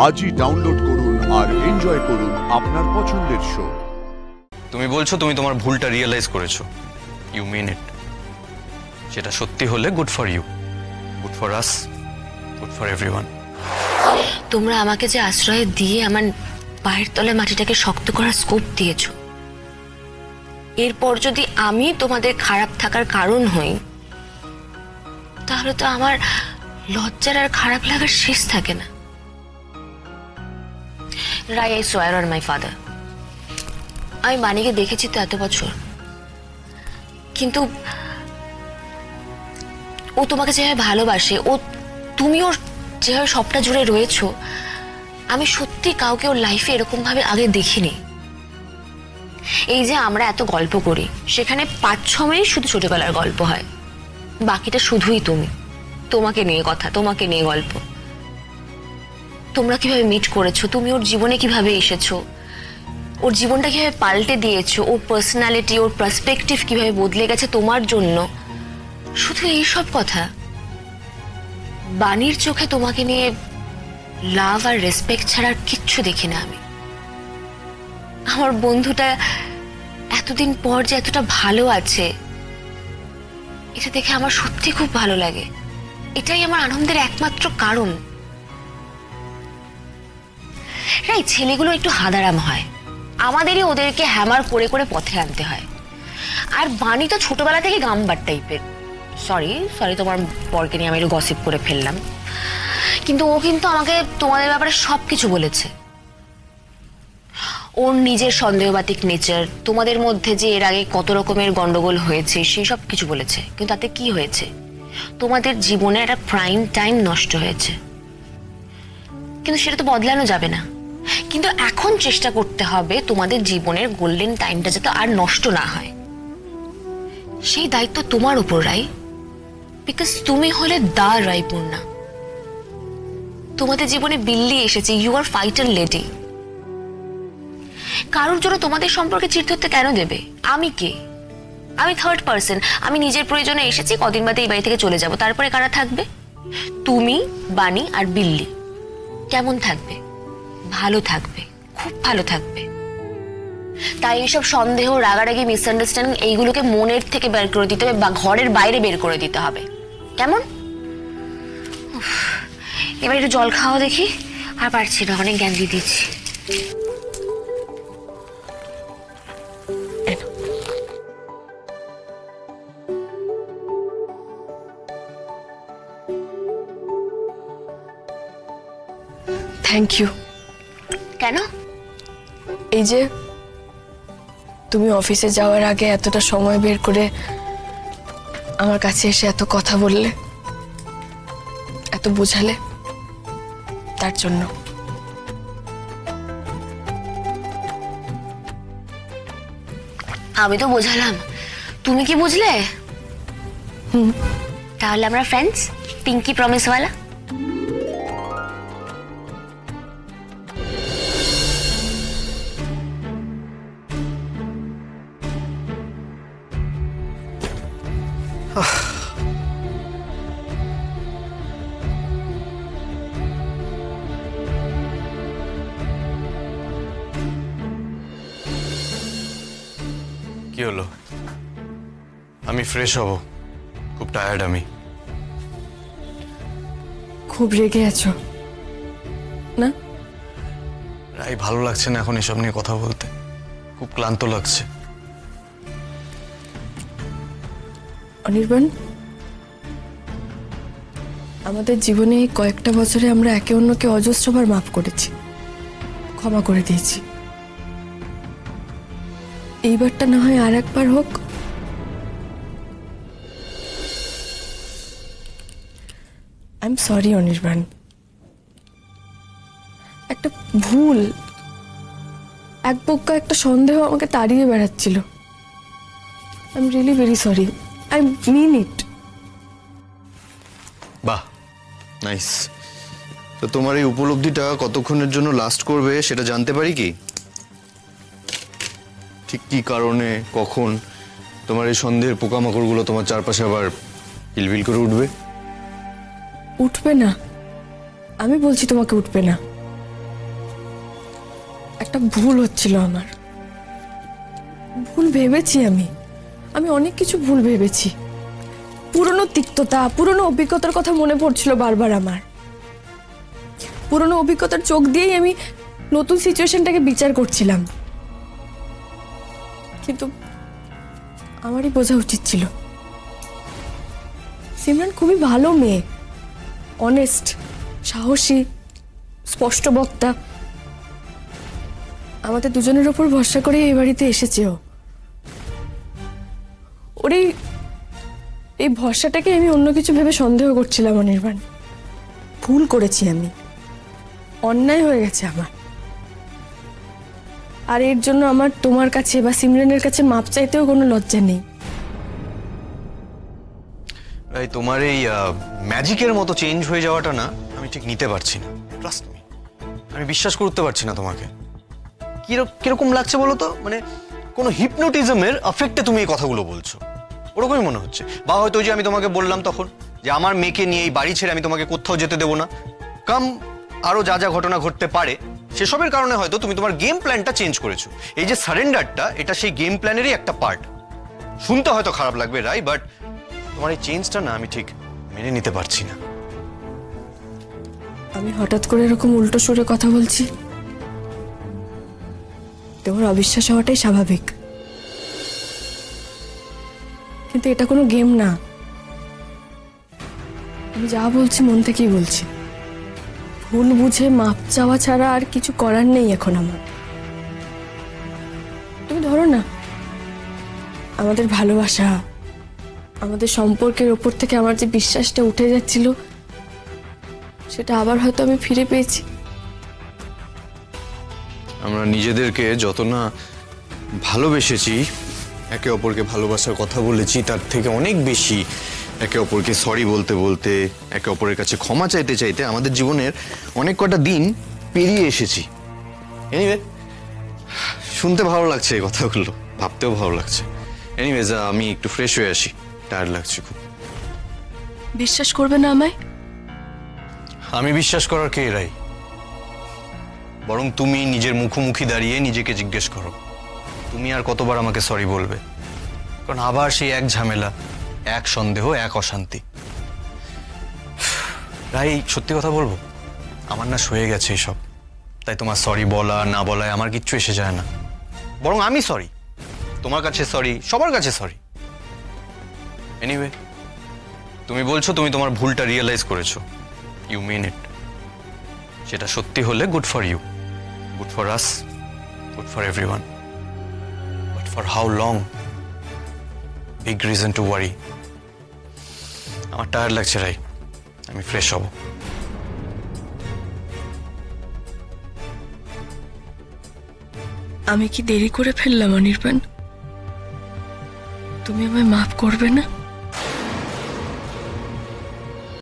আজই ডাউনলোড করুন আর এনজয় করুন আপনার পছন্দের শো। তুমি বলছো তুমি তোমার ভুলটা রিয়েলাইজ করেছো, ইউ মিন ইট। সেটা সত্যি হলে good for you, good for us, good for everyone. তোমরা আমাকে যে আশ্রয় দিয়ে আমার পায়ের তলে মাটিটাকে শক্ত করার স্কোপ দিয়েছো, এরপর যদি আমি তোমাদের খারাপ থাকার কারণ হই, তাহলে তো আমার লজ্জার আর খারাপ লাগার শেষ থাকে না। Rai, I swear on my father, আমি বাণীকে দেখেছি তো এত বছর, কিন্তু ও তোমাকে যেভাবে ভালোবাসে, তুমি ওর যেভাবে সবটা জুড়ে রয়েছো, আমি সত্যি কাউকে ওর লাইফে এরকম ভাবে আগে দেখিনি। এই যে আমরা এত গল্প করি, সেখানে 5-6 মিনিট শুধু ছোটবেলার গল্প হয়, বাকিটা শুধুই তুমি, তোমাকে নিয়ে কথা, তোমাকে নিয়ে গল্প। তোমরা কিভাবে মিট করেছো, তুমি ওর জীবনে কিভাবে এসেছো, ওর জীবনটা কিভাবে পাল্টে দিয়েছো, ওর পার্সোনালিটি, ওর পার্সপেক্টিভ কিভাবে বদলে গেছে তোমার জন্য, শুধু এইসব কথা। বাণীর চোখে তোমাকে নিয়ে লাভ আর রেসপেক্ট ছাড়া আর কিচ্ছু দেখি না আমি। আমার বন্ধুটা এতদিন পর যে এতটা ভালো আছে, এটা দেখে আমার সত্যি খুব ভালো লাগে। এটাই আমার আনন্দের একমাত্র কারণ। রাইট, ছেলেগুলো একটু হাদারাম হয়, আমাদেরই ওদেরকে হ্যামার করে করে পথে আনতে হয়। আর বাণী তো ছোটবেলা থেকে গাম্বার টাইপের। সরি, তোমার বরকে নিয়ে আমি একটু গসিপ করে ফেললাম, কিন্তু ও কিন্তু আমাকে তোমাদের ব্যাপারে সবকিছু বলেছে। ওর নিজের সন্দেহবাতিক নেচার, তোমাদের মধ্যে যে এর আগে কত রকমের গন্ডগোল হয়েছে সেই সব কিছু বলেছে। কিন্তু তাতে কি হয়েছে? তোমাদের জীবনে একটা প্রাইম টাইম নষ্ট হয়েছে, কিন্তু সেটা তো বদলানো যাবে না। কিন্তু এখন চেষ্টা করতে হবে তোমাদের জীবনের গোল্ডেন টাইমটা যাতে আর নষ্ট না হয়, সেই দায়িত্ব তোমার উপর, রাই। বিকজ তুমি হলে দা রায়পূর্ণা। তোমাদের জীবনে বিল্লি এসেছে, ইউ আর ফাইটার লেডি। কারোর জন্য তোমাদের সম্পর্কে চিড় ধরতে কেন দেবে? আমি কে? আমি থার্ড পার্সন। আমি নিজের প্রয়োজনে এসেছি, কদিন বাদে এই বাড়ি থেকে চলে যাব। তারপরে কারা থাকবে? তুমি, বাণী আর বিল্লি। কেমন থাকবে? ভালো থাকবে, খুব ভালো থাকবে। তাই এইসব সন্দেহ, রাগারাগি, মিসআন্ডারস্ট্যান্ডিং এইগুলোকে মনের থেকে বের করে দিতে হবে বা ঘরের বাইরে বের করে দিতে হবে। কেমন? এবার একটু জল খাওয়া দেখি। আর পারছি না, অনেক জ্ঞান দিয়ে দিচ্ছি। Thank you. কেন? এই যে তুমি অফিসে যাওয়ার আগে এতটা সময় বের করে আমার কাছে এসে এত কথা বললে, এত বোঝালে, তার জন্য। আমি তো বোঝালাম, তুমি কি বুঝলে? তাহলে আমরা ফ্রেন্ডস, পিঙ্কি প্রমিসওয়ালা। কি হলো? আমি ফ্রেশ হব, খুব টায়ার্ড আমি। খুব রেগে আছো না? রাই, ভালো লাগছে না এখন এসব নিয়ে কথা বলতে, খুব ক্লান্ত লাগছে। অনির্বাণ, আমাদের জীবনে এই কয়েকটা বছরে আমরা একে অন্যকে অজস্রবার মাফ করেছি, ক্ষমা করে দিয়েছি। এইবারটা না হয় আর একবার হোক। আই এম সরি অনির্বাণ, একটা ভুল, এক বক্কা একটা সন্দেহ আমাকে তাড়িয়ে বেড়াচ্ছিল। I am really very sorry, I mean it. বাহ, নাইস। তো তোমার এই উপলব্ধিটা কতক্ষণের জন্য লাস্ট করবে সেটা জানতে পারি কি? ঠিক কি কারণে, কখন তোমার এই সন্দেহের পোকামাকড়গুলো তোমার চারপাশে আবার কিলবিল করে উঠবে? উঠবে না, আমি বলছি তোমাকে উঠবে না। একটা ভুল হচ্ছিল আমার। ভুল ভেবেছি আমি অনেক কিছু ভুল ভেবেছি। পুরনো তিক্ততা, পুরনো অভিজ্ঞতার কথা মনে পড়ছিল বারবার আমার। পুরনো অভিজ্ঞতার চোখ দিয়েই আমি নতুন সিচুয়েশনটাকে বিচার করছিলাম, কিন্তু আমারই বোঝা উচিত ছিল। সিমরান খুবই ভালো মেয়ে, অনেস্ট, সাহসী, স্পষ্ট বক্তা। আমাদের দুজনের ওপর ভরসা করে এই বাড়িতে এসেছে ও। ওর এই ভরসাটাকে আমি অন্য কিছু ভেবে সন্দেহ করছিলাম। অনির্বাণ, ভুল করেছি আমি, অন্যায় হয়ে গেছে আমার। আর এর জন্য আমার তোমার কাছে বা সিমরানের কাছে মাপ চাইতেও কোনো লজ্জা নেই। ভাই, তোমার এই ম্যাজিকের মতো চেঞ্জ হয়ে যাওয়াটা না আমি ঠিক নিতে পারছি না। ট্রাস্ট মি, আমি বিশ্বাস করতে পারছি না তোমাকে। কিরকম লাগছে বলো তো, মানে কোনো হিপনোটিজমের এফেক্টে তুমি এই কথাগুলো বলছো, ওরকমই মনে হচ্ছে। বা হয়তো যে আমি তোমাকে বললাম তখন যে আমার মেয়েকে নিয়ে এই বাড়ি ছেড়ে আমি তোমাকে কোথাও যেতে দেবো না, কাম আরো যা যা ঘটনা ঘটতে পারে সেসবের কারণে হয়তো তুমি তোমার গেম প্ল্যানটা চেঞ্জ করেছো। এই যে সারেন্ডারটা, এটা সেই গেম প্ল্যানেরই একটা পার্ট। শুনতে হয়তো খারাপ লাগবে রাই, বাট তোমার এই চেঞ্জটা না আমি ঠিক মেনে নিতে পারছি না। আমি হঠাৎ করে এরকম উল্টো সুরে কথা বলছি, তোমার অবিশ্বাস হওয়াটাই স্বাভাবিক। কিন্তু এটা কোনো গেম না। আমি যা বলছি মন থেকেই বলছি। ভুল বুঝে মাপ চাওয়া ছাড়া আর কিছু করার নেই এখন আমার। তুমি ধরো না, আমাদের ভালোবাসা, আমাদের সম্পর্কের ওপর থেকে আমার যে বিশ্বাসটা উঠে যাচ্ছিল, সেটা আবার হয়তো আমি ফিরে পেয়েছি। আমরা নিজেদেরকে যত না ভালোবেসেছি, একে অপরকে ভালোবাসার কথা বলেছি, তার থেকে অনেক বেশি একে অপরকে সরি বলতে বলতে, একে অপরের কাছে ক্ষমা চাইতে চাইতে আমাদের জীবনের অনেক কটা দিন পেরিয়ে এসেছি। এনিওয়ে, শুনতে ভালো লাগছে এই কথাগুলো, ভাবতেও ভালো লাগছে। এনিওয়েজ, আমি একটু ফ্রেশ হয়ে আসি, টায়ার্ড লাগছে খুব। বিশ্বাস করবে না আমায়? আমি বিশ্বাস করার কে রাই? বরং তুমি নিজের মুখোমুখি দাঁড়িয়ে নিজেকে জিজ্ঞেস করো, তুমি আর কতবার আমাকে সরি বলবে? কারণ আবার সেই এক ঝামেলা, এক সন্দেহ, এক অশান্তি। রাই, সত্যি কথা বলবো, আমার না সয়ে গেছে এইসব। তাই তোমার সরি বলা না বলায় আমার কিচ্ছু এসে যায় না। বরং আমি সরি, তোমার কাছে সরি, সবার কাছে সরি। এনিওয়ে, তুমি বলছো তুমি তোমার ভুলটা রিয়েলাইজ করেছো, ইউ মিন ইট। সেটা সত্যি হলে good for you, good for us, good for everyone. But for how long? Big reason to worry. আমার টায়ার্ড লাগছে রাই, আমি ফ্রেশ হব। আমি কি দেরি করে ফেললাম অনির্বাণ? তুমি আমায় মাফ করবে না?